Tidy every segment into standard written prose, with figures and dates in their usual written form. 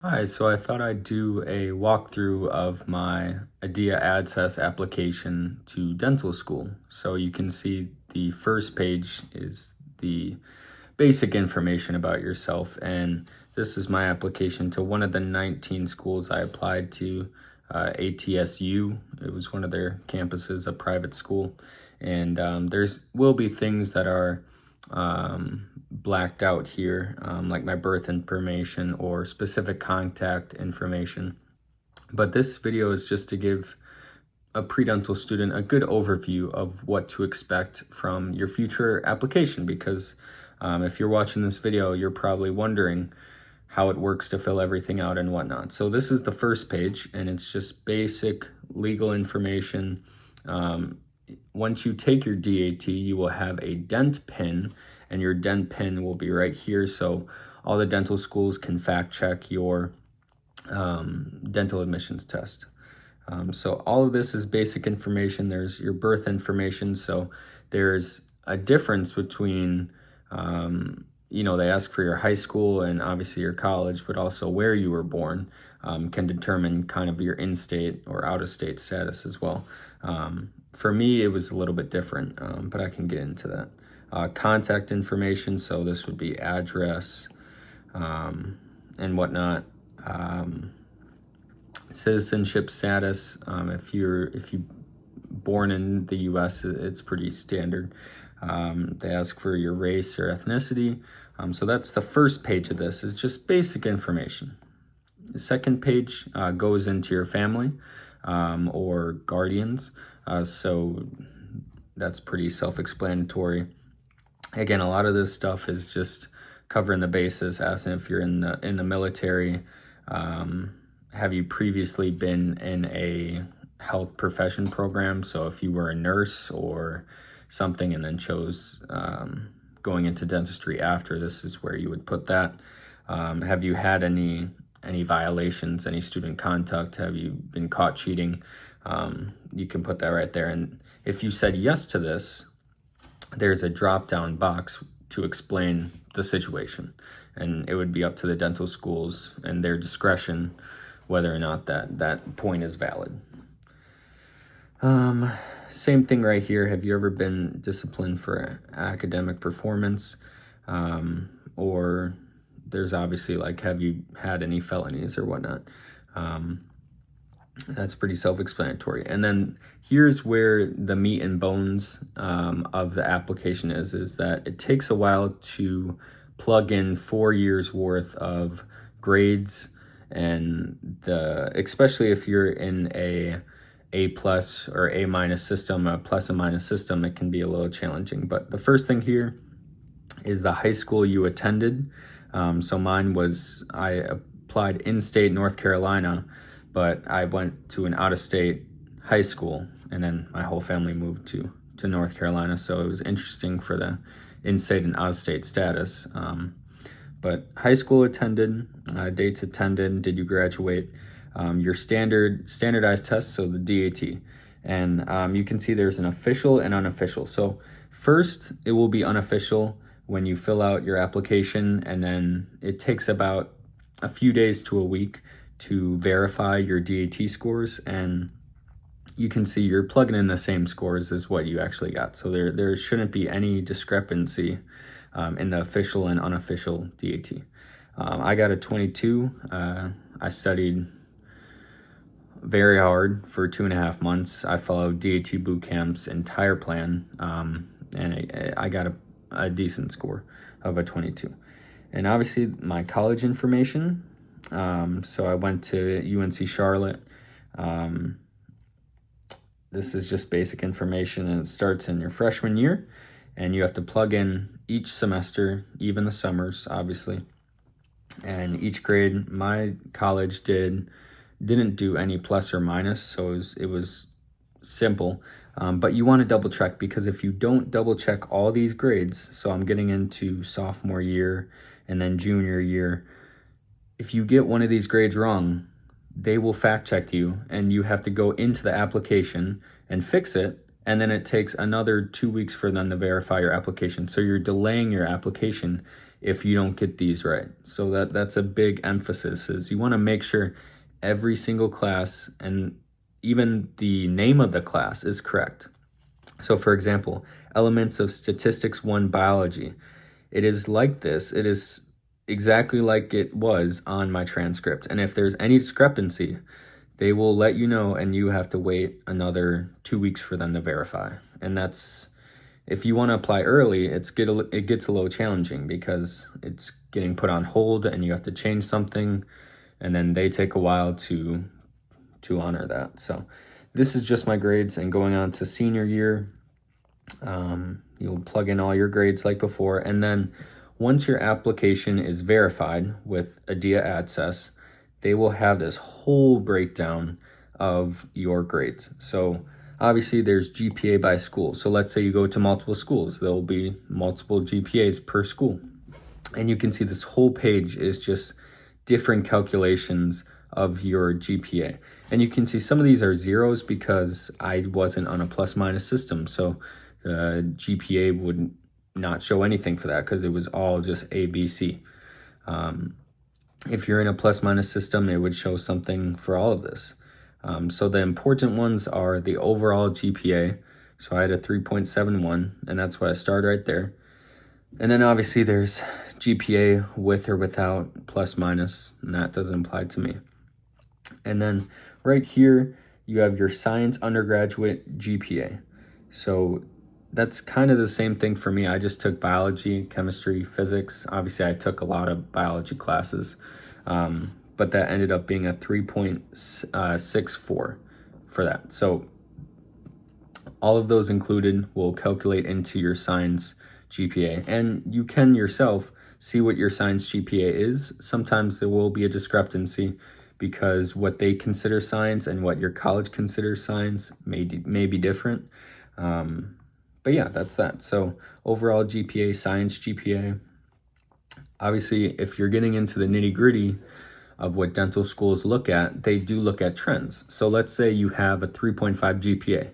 Hi, so I thought I'd do a walkthrough of my IDEA ADSES application to dental school. So you can see the first page is the basic information about yourself, and this is my application to one of the 19 schools I applied to, ATSU. It was one of their campuses, a private school, and there's will be things that are blacked out here, like my birth information or specific contact information. But this video is just to give a pre-dental student a good overview of what to expect from your future application, because if you're watching this video, you're probably wondering how it works to fill everything out and whatnot. So this is the first page, and it's just basic legal information. Once you take your DAT, you will have a dent pin, and your dent pin will be right here. So all the dental schools can fact check your dental admissions test. So all of this is basic information. There's your birth information. So there's a difference between, they ask for your high school and obviously your college, but also where you were born can determine kind of your in-state or out-of-state status as well. For me, it was a little bit different, but I can get into that. Contact information, so this would be address and whatnot. Citizenship status, if you born in the U.S., it's pretty standard. They ask for your race or ethnicity. So that's the first page of this, is just basic information. The second page goes into your family or guardians. So that's pretty self-explanatory. Again, a lot of this stuff is just covering the bases, asking if you're in the military. Have you previously been in a health profession program? So if you were a nurse or something and then chose going into dentistry after, this is where you would put that. Have you had any violations, any student conduct? Have you been caught cheating? You can put that right there. And if you said yes to this, there's a drop-down box to explain the situation. And it would be up to the dental schools and their discretion whether or not that point is valid. Same thing right here. Have you ever been disciplined for academic performance? Or there's obviously like, have you had any felonies or whatnot? That's pretty self-explanatory. And then here's where the meat and bones of the application is that it takes a while to plug in 4 years worth of grades, and especially if you're in A plus or A minus system, a plus and minus system, it can be a little challenging. But the first thing here is the high school you attended. So mine was, I applied in-state North Carolina, but I went to an out-of-state high school, and then my whole family moved to North Carolina. So it was interesting for the in-state and out-of-state status. But high school attended, dates attended, did you graduate, your standardized tests, so the DAT. And you can see there's an official and unofficial. So first, it will be unofficial when you fill out your application, and then it takes about a few days to a week to verify your DAT scores, and you can see you're plugging in the same scores as what you actually got. So there shouldn't be any discrepancy in the official and unofficial DAT. I got a 22. I studied very hard for 2.5 months. I followed DAT Bootcamp's entire plan, and I got a decent score of a 22. And obviously my college information. So I went to UNC Charlotte. This is just basic information, and it starts in your freshman year, and you have to plug in each semester, even the summers, obviously. And each grade, my college didn't do any plus or minus, so it was simple. But you want to double check, because if you don't double check all these grades, so I'm getting into sophomore year and then junior year, if you get one of these grades wrong, they will fact check you, and you have to go into the application and fix it. And then it takes another 2 weeks for them to verify your application. So you're delaying your application if you don't get these right. So that's a big emphasis, is you want to make sure every single class and even the name of the class is correct. So for example, Elements of Statistics 1 Biology. It is like this. It is exactly like it was on my transcript. And if there's any discrepancy, they will let you know, and you have to wait another 2 weeks for them to verify. And that's, if you want to apply early, it gets a little challenging because it's getting put on hold and you have to change something, and then they take a while to honor that. So this is just my grades, and going on to senior year, you'll plug in all your grades like before, and then once your application is verified with ADIA ADSES, they will have this whole breakdown of your grades. So obviously there's GPA by school. So let's say you go to multiple schools, there'll be multiple GPAs per school. And you can see this whole page is just different calculations of your GPA. And you can see some of these are zeros because I wasn't on a plus minus system. So the GPA would not show anything for that because it was all just A, B, C. If you're in a plus minus system, it would show something for all of this. So the important ones are the overall GPA. So I had a 3.71, and that's what I started right there. And then obviously there's GPA with or without plus minus, and that doesn't apply to me. And then right here, you have your science undergraduate GPA. So that's kind of the same thing for me. I just took biology, chemistry, physics. Obviously, I took a lot of biology classes, but that ended up being a 3.64 for that. So all of those included will calculate into your science GPA, and you can yourself see what your science GPA is. Sometimes there will be a discrepancy because what they consider science and what your college considers science may be different. But yeah, that's that. So overall GPA, science GPA. Obviously, if you're getting into the nitty gritty of what dental schools look at, they do look at trends. So let's say you have a 3.5 GPA,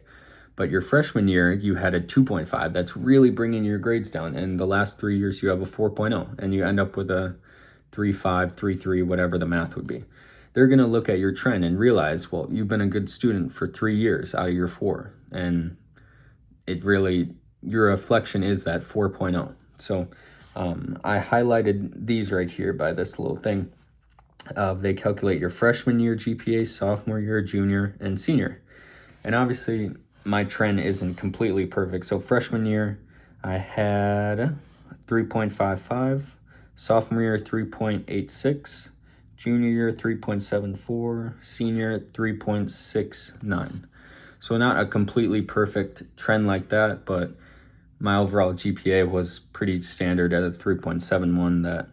but your freshman year, you had a 2.5. That's really bringing your grades down. And the last 3 years, you have a 4.0, and you end up with a 3.5, 3.3, whatever the math would be. They're going to look at your trend and realize, well, you've been a good student for 3 years out of your 4. And it really, your reflection is that 4.0. So I highlighted these right here by this little thing. They calculate your freshman year GPA, sophomore year, junior, and senior. And obviously, my trend isn't completely perfect. So freshman year, I had 3.55, sophomore year, 3.86, junior year, 3.74, senior, 3.69. So not a completely perfect trend like that, but my overall GPA was pretty standard at a 3.71 that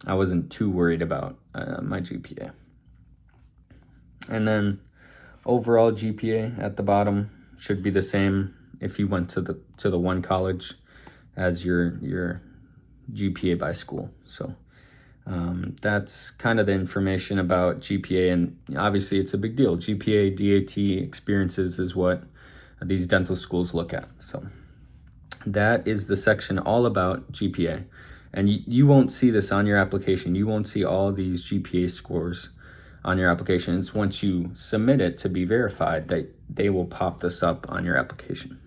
I wasn't too worried about my GPA. And then overall GPA at the bottom should be the same if you went to the one college as your GPA by school. So that's kind of the information about GPA, and obviously it's a big deal. GPA, DAT experiences is what these dental schools look at. So that is the section all about GPA. And you won't see this on your application. You won't see all these GPA scores on your application. It's once you submit it to be verified that they will pop this up on your application.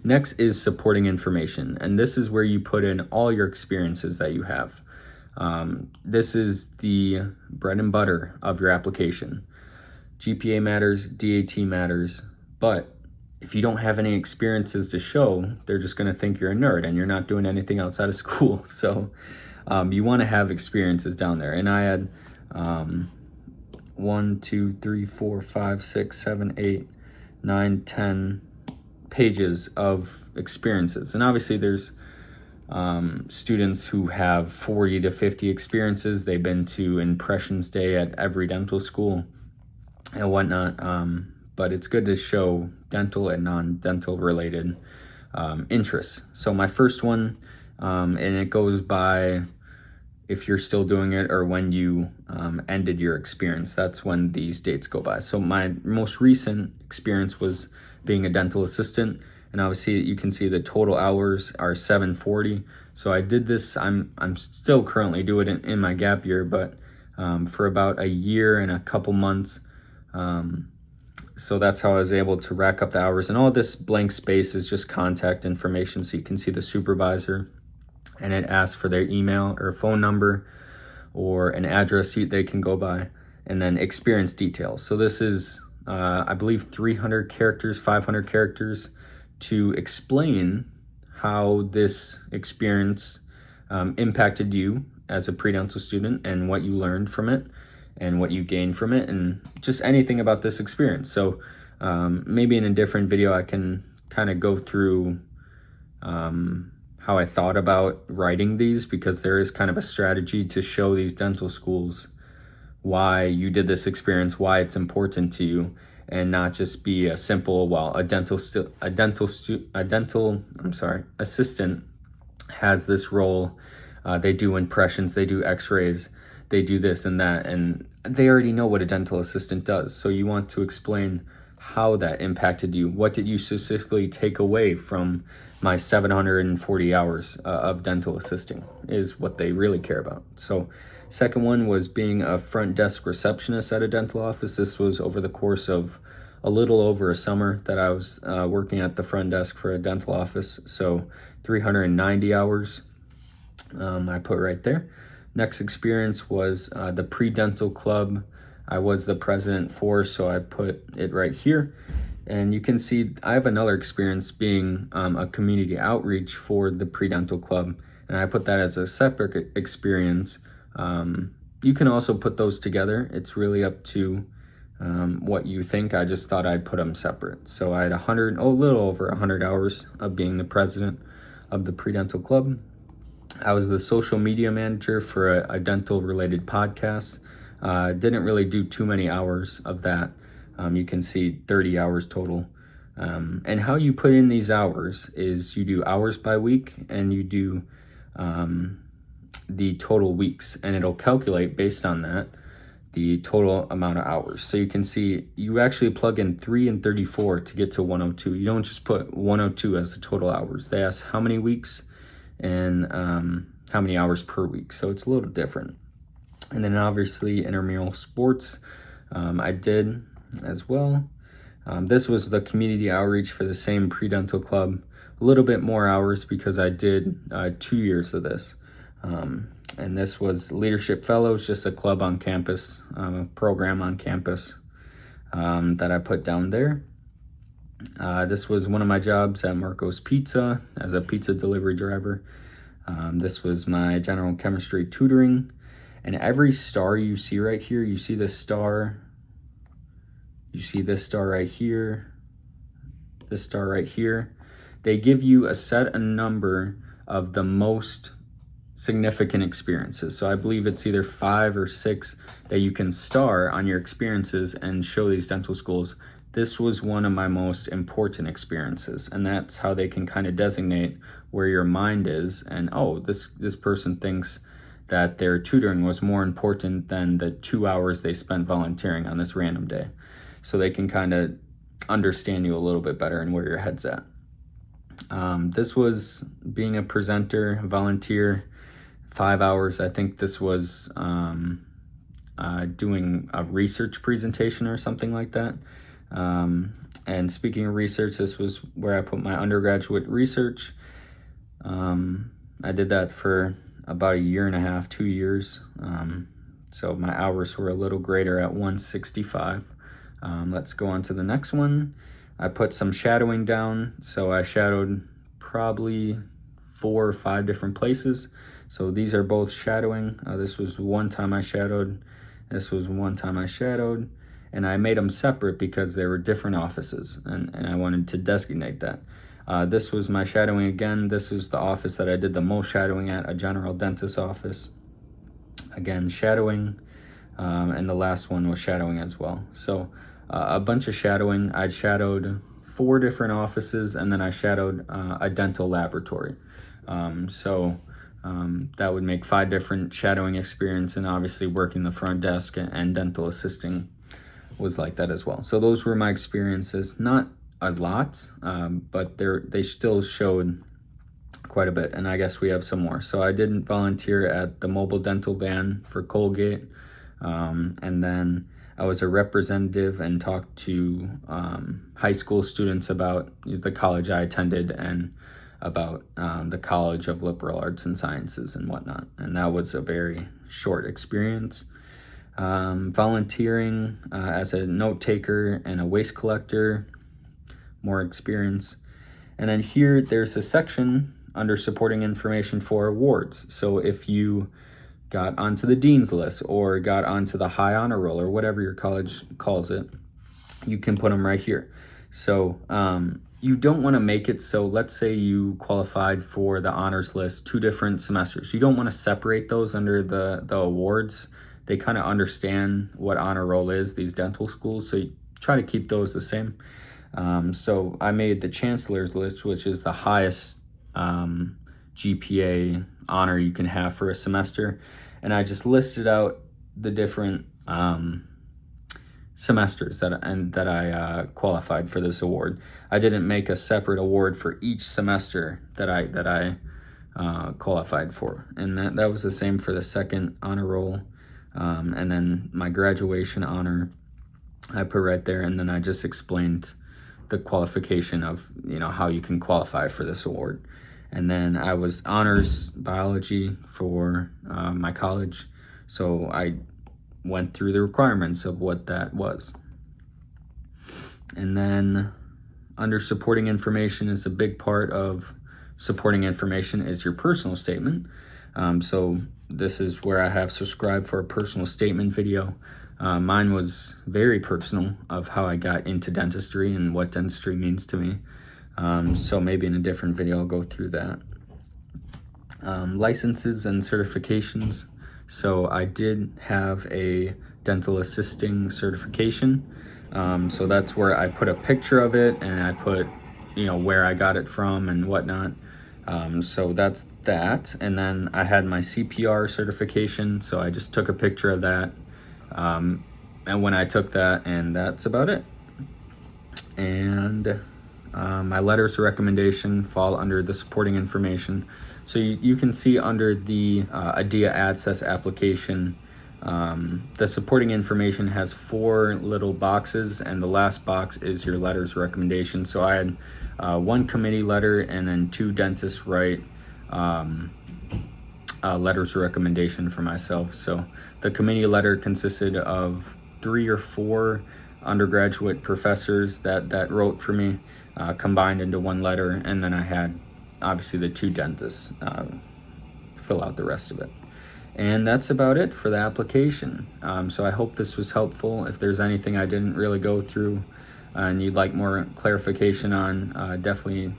Next is supporting information. And this is where you put in all your experiences that you have. This is the bread and butter of your application. GPA matters, DAT matters, but if you don't have any experiences to show, they're just going to think you're a nerd and you're not doing anything outside of school. So you want to have experiences down there. And I had 1, 2, 3, 4, 5, 6, 7, 8, 9, 10 pages of experiences. And obviously there's students who have 40 to 50 experiences. They've been to Impressions Day at every dental school and whatnot. But it's good to show dental and non-dental related interests. So my first one, and it goes by if you're still doing it or when you ended your experience. That's when these dates go by. So my most recent experience was being a dental assistant, and obviously you can see the total hours are 740. So I did this, I'm still currently doing it in my gap year, but for about a year and a couple months. So that's how I was able to rack up the hours. And all this blank space is just contact information. So you can see the supervisor, and it asks for their email or phone number or an address they can go by, and then experience details. So this is, I believe, 300 characters, 500 characters to explain how this experience impacted you as a pre-dental student and what you learned from it and what you gained from it, and just anything about this experience. So maybe in a different video I can kind of go through how I thought about writing these, because there is kind of a strategy to show these dental schools why you did this experience, why it's important to you, and not just be a simple, well, a dental assistant has this role. They do impressions, they do x-rays, they do this and that, and they already know what a dental assistant does. So you want to explain how that impacted you. What did you specifically take away from my 740 hours of dental assisting is what they really care about. So second one was being a front desk receptionist at a dental office. This was over the course of a little over a summer that I was working at the front desk for a dental office. So 390 hours I put right there. Next experience was the pre-dental club I was the president for, so I put it right here. And you can see I have another experience being a community outreach for the pre-dental club, and I put that as a separate experience. You can also put those together. It's really up to what you think. I just thought I'd put them separate. So I had a little over 100 hours of being the president of the pre-dental club. I was the social media manager for a dental related podcast. Didn't really do too many hours of that. You can see 30 hours total. And how you put in these hours is you do hours by week, and you do the total weeks, and it'll calculate based on that the total amount of hours. So you can see you actually plug in 3 and 34 to get to 102. You don't just put 102 as the total hours. They ask how many weeks and how many hours per week. So it's a little different. And then obviously intramural sports I did as well. This was the community outreach for the same pre-dental club. A little bit more hours because I did 2 years of this. And this was Leadership Fellows, just a club on campus, a program on campus that I put down there. This was one of my jobs at Marco's Pizza as a pizza delivery driver. This was my general chemistry tutoring. And every star you see right here, you see this star, you see this star right here, this star right here. They give you a number of the most significant experiences. So I believe it's either 5 or 6 that you can star on your experiences and show these dental schools. This was one of my most important experiences, and that's how they can kind of designate where your mind is. And oh, this person thinks that their tutoring was more important than the 2 hours they spent volunteering on this random day. So they can kind of understand you a little bit better and where your head's at. This was being a presenter, volunteer, 5 hours. I think this was doing a research presentation or something like that. And speaking of research, this was where I put my undergraduate research. I did that for about 1.5 years, 2 years. So my hours were a little greater at 165. Let's go on to the next one. I put some shadowing down. So I shadowed probably 4 or 5 different places. So these are both shadowing. This was one time I shadowed. This was one time I shadowed. And I made them separate because they were different offices, and I wanted to designate that. This was my shadowing again. This is the office that I did the most shadowing at, a general dentist office. Again, shadowing, and the last one was shadowing as well. So a bunch of shadowing. I shadowed 4 different offices, and then I shadowed a dental laboratory. That would make 5 different shadowing experience, and obviously working the front desk and dental assisting was like that as well. So those were my experiences. Not a lot, but they still showed quite a bit, and I guess we have some more. So I did volunteer at the mobile dental van for Colgate, and then I was a representative and talked to high school students about the college I attended and about the College of Liberal Arts and Sciences and whatnot. And that was a very short experience. Volunteering as a note taker and a waste collector, more experience. And then here there's a section under supporting information for awards. So if you got onto the dean's list or got onto the high honor roll or whatever your college calls it, you can put them right here. So you don't want to make it so, let's say you qualified for the honors list 2 different semesters. You don't want to separate those under the awards. They kind of understand what honor roll is, these dental schools, so you try to keep those the same. So I made the chancellor's list, which is the highest GPA honor you can have for a semester, and I just listed out the different semesters that I qualified for this award. I didn't make a separate award for each semester that I qualified for, and that was the same for the second honor roll, and then my graduation honor I put right there, and then I just explained the qualification of how you can qualify for this award. And then I was honors biology for my college, so I went through the requirements of what that was. And then under supporting information is a big part of supporting information is your personal statement. So this is where I have subscribed for a personal statement video. Mine was very personal of how I got into dentistry and what dentistry means to me. So maybe in a different video I'll go through that. Licenses and certifications. So I did have a dental assisting certification. So that's where I put a picture of it and I put, where I got it from and whatnot. So that's that. And then I had my CPR certification. So I just took a picture of that. And when I took that, and that's about it. And my letters of recommendation fall under the supporting information. So you can see under the IDEA ADSES application, the supporting information has 4 little boxes, and the last box is your letters of recommendation. So I had 1 committee letter and then 2 dentists write letters of recommendation for myself. So the committee letter consisted of 3 or 4 undergraduate professors that wrote for me, combined into 1 letter, and then I had obviously the 2 dentists fill out the rest of it. And that's about it for the application. So I hope this was helpful. If there's anything I didn't really go through and you'd like more clarification on, definitely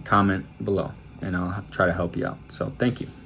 comment below and I'll try to help you out. So thank you.